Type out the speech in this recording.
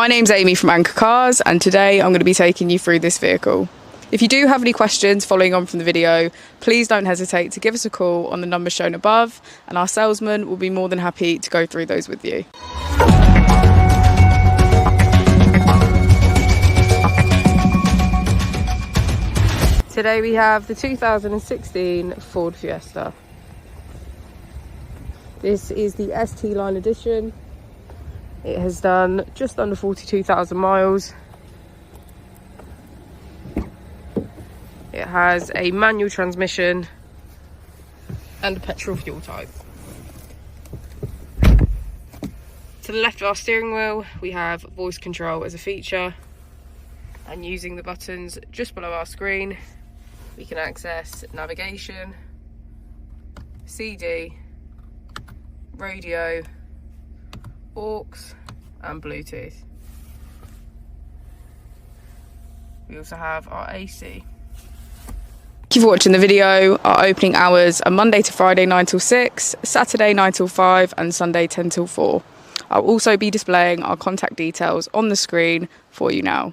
My name's Amy from Anchor Cars, and today I'm going to be taking you through this vehicle. If you do have any questions following on from the video, please don't hesitate to give us a call on the number shown above, and our salesman will be more than happy to go through those with you. Today we have the 2016 Ford Fiesta. This is the ST line edition. It has done just under 42,000 miles. It has a manual transmission and a petrol fuel type. To the left of our steering wheel, we have voice control as a feature, and using the buttons just below our screen, we can access navigation, CD, radio, aux and Bluetooth. We also have our AC. Thank you for watching the video. Our opening hours are Monday to Friday 9 till 6, Saturday 9 till 5 and Sunday 10 till 4. I'll also be displaying our contact details on the screen for you now.